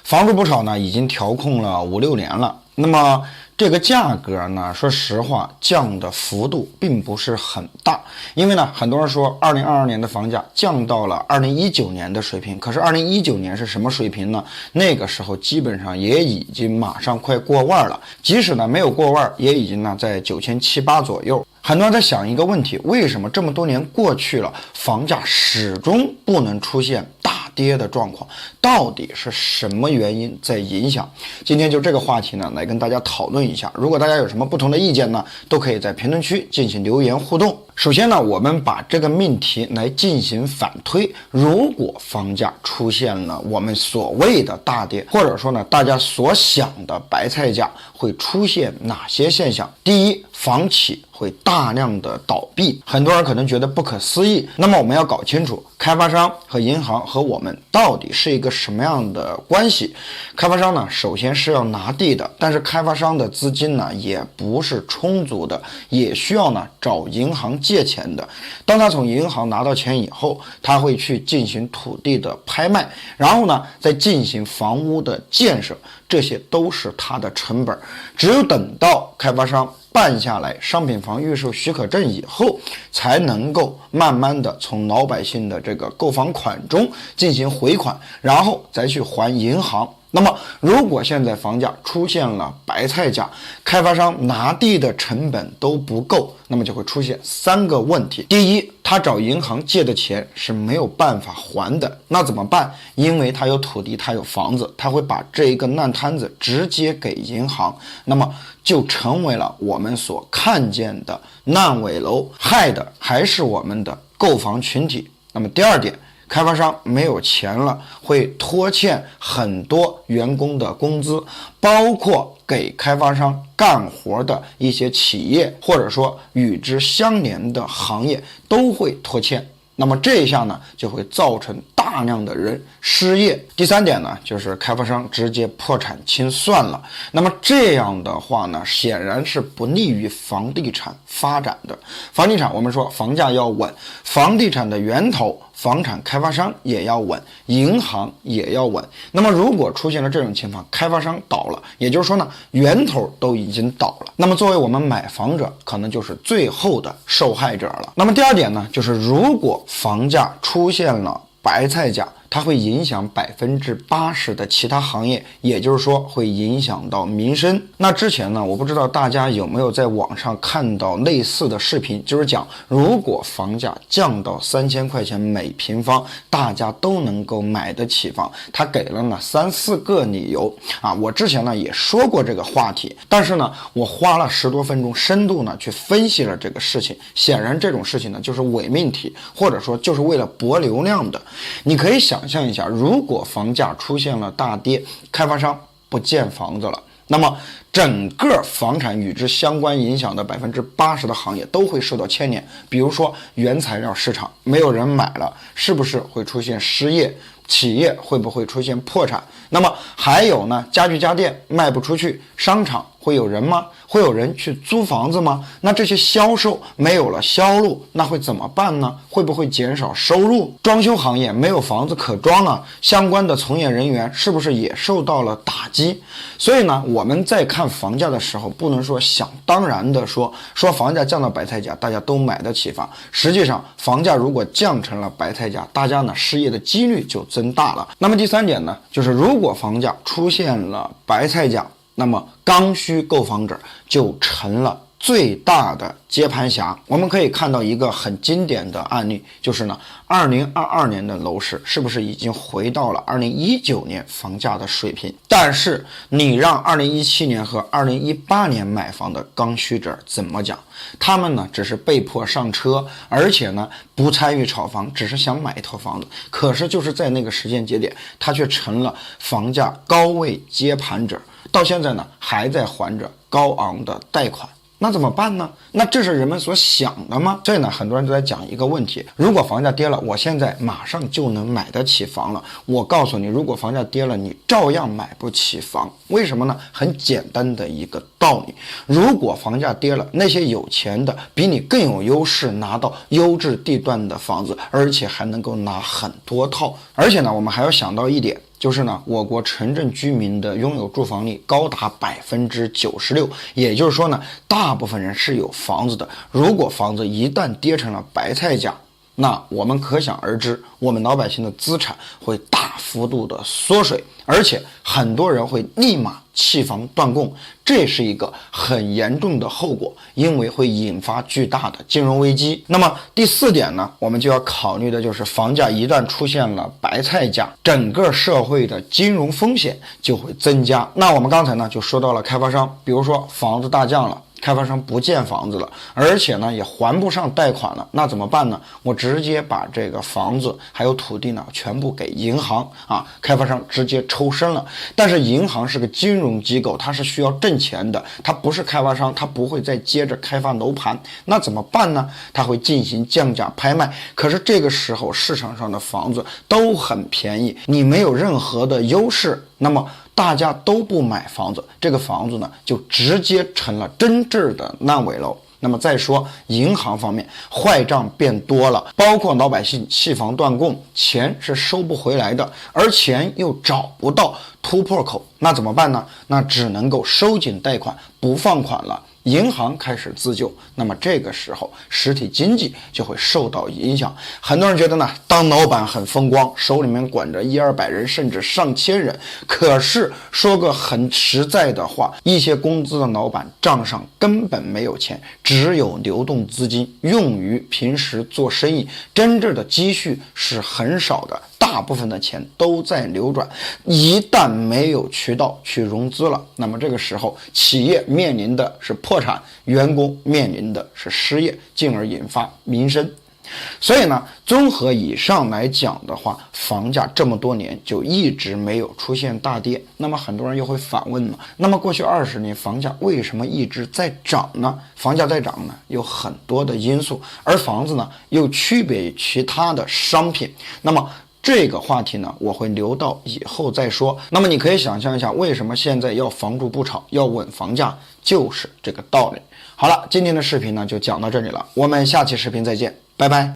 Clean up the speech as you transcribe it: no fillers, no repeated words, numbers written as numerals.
房住不炒呢，已经调控了5-6年了。那么这个价格呢，说实话降的幅度并不是很大，因为呢，很多人说2022年的房价降到了2019年的水平，可是2019年是什么水平呢？那个时候基本上也已经马上快过万了，即使呢没有过万，也已经呢在9700-8左右。很多人在想一个问题，为什么这么多年过去了，房价始终不能出现大跌的状况？到底是什么原因在影响？今天就这个话题呢，来跟大家讨论一下。如果大家有什么不同的意见呢，都可以在评论区进行留言互动。首先呢，我们把这个命题来进行反推，如果房价出现了我们所谓的大跌，或者说呢，大家所想的白菜价会出现哪些现象？第一，房企会大量的倒闭，很多人可能觉得不可思议。那么我们要搞清楚，开发商和银行和我们到底是一个什么样的关系？开发商呢，首先是要拿地的，但是开发商的资金呢，也不是充足的，也需要呢找银行借钱的。当他从银行拿到钱以后，他会去进行土地的拍卖，然后呢再进行房屋的建设，这些都是他的成本。只有等到开发商办下来商品房预售许可证以后，才能够慢慢的从老百姓的这个购房款中进行回款，然后再去还银行。那么如果现在房价出现了白菜价，开发商拿地的成本都不够，那么就会出现3个问题。第一，他找银行借的钱是没有办法还的，那怎么办？因为他有土地，他有房子，他会把这一个烂摊子直接给银行，那么就成为了我们所看见的烂尾楼，害的还是我们的购房群体。那么第二点，开发商没有钱了，会拖欠很多员工的工资，包括给开发商干活的一些企业，或者说与之相连的行业都会拖欠。那么这一下呢，就会造成大量的人失业。第三点呢，就是开发商直接破产清算了。那么这样的话呢，显然是不利于房地产发展的。房地产我们说房价要稳，房地产的源头房产开发商也要稳，银行也要稳。那么如果出现了这种情况，开发商倒了，也就是说呢，源头都已经倒了，那么作为我们买房者，可能就是最后的受害者了。那么第二点呢，就是如果房价出现了白菜价，它会影响80%的其他行业，也就是说会影响到民生。那之前呢，我不知道大家有没有在网上看到类似的视频，就是讲如果房价降到3000块钱每平方，大家都能够买得起房。他给了呢3-4个理由啊，我之前呢也说过这个话题，但是呢我花了10多分钟深度呢去分析了这个事情。显然这种事情呢就是伪命题，或者说就是为了博流量的。你可以想象一下，如果房价出现了大跌，开发商不建房子了，那么整个房产与之相关影响的80%的行业都会受到牵连。比如说原材料市场没有人买了，是不是会出现失业？企业会不会出现破产？那么还有呢，家具家电卖不出去，商场会有人吗？会有人去租房子吗？那这些销售没有了销路，那会怎么办呢？会不会减少收入？装修行业没有房子可装啊，相关的从业人员是不是也受到了打击？所以呢，我们在看房价的时候，不能说想当然的说房价降到白菜价，大家都买得起房。实际上，房价如果降成了白菜价，大家呢失业的几率就增大了。那么第三点呢，就是如果房价出现了白菜价，那么刚需购房者就成了最大的接盘侠。我们可以看到一个很经典的案例，就是呢2022年的楼市是不是已经回到了2019年房价的水平？但是你让2017年和2018年买房的刚需者怎么讲？他们呢只是被迫上车，而且呢不参与炒房，只是想买一套房子。可是就是在那个时间节点，他却成了房价高位接盘者，到现在呢还在还着高昂的贷款。那怎么办呢？那这是人们所想的吗？所以呢，很多人都在讲一个问题：如果房价跌了，我现在马上就能买得起房了。我告诉你，如果房价跌了，你照样买不起房。为什么呢？很简单的一个道理：如果房价跌了，那些有钱的比你更有优势拿到优质地段的房子，而且还能够拿很多套。而且呢，我们还要想到一点，就是呢，我国城镇居民的拥有住房率高达96%，也就是说呢，大部分人是有房子的。如果房子一旦跌成了白菜价，那我们可想而知，我们老百姓的资产会大幅度的缩水，而且很多人会立马弃房断供，这是一个很严重的后果，因为会引发巨大的金融危机。那么第4点呢，我们就要考虑的就是房价一旦出现了白菜价，整个社会的金融风险就会增加。那我们刚才呢就说到了开发商，比如说房子大降了，开发商不建房子了，而且呢也还不上贷款了，那怎么办呢？我直接把这个房子还有土地呢全部给银行啊，开发商直接抽身了。但是银行是个金融机构，它是需要挣钱的，它不是开发商，它不会再接着开发楼盘，那怎么办呢？它会进行降价拍卖。可是这个时候市场上的房子都很便宜，你没有任何的优势，那么大家都不买房子，这个房子呢就直接成了真正的烂尾楼。那么再说银行方面，坏账变多了，包括老百姓弃房断供，钱是收不回来的，而钱又找不到突破口，那怎么办呢？那只能够收紧贷款，不放款了，银行开始自救，那么这个时候实体经济就会受到影响。很多人觉得呢，当老板很风光，手里面管着100-200人甚至上千人，可是说个很实在的话，一些工资的老板账上根本没有钱，只有流动资金用于平时做生意，真正的积蓄是很少的，大部分的钱都在流转。一旦没有渠道去融资了，那么这个时候企业面临的是破产，员工面临的是失业，进而引发民生。所以呢，综合以上来讲的话，房价这么多年就一直没有出现大跌。那么很多人又会反问了，那么过去20年房价为什么一直在涨呢？房价在涨呢，有很多的因素，而房子呢又区别于其他的商品。那么这个话题呢，我会留到以后再说。那么你可以想象一下，为什么现在要房住不炒，要稳房价，就是这个道理。好了，今天的视频呢就讲到这里了，我们下期视频再见，拜拜。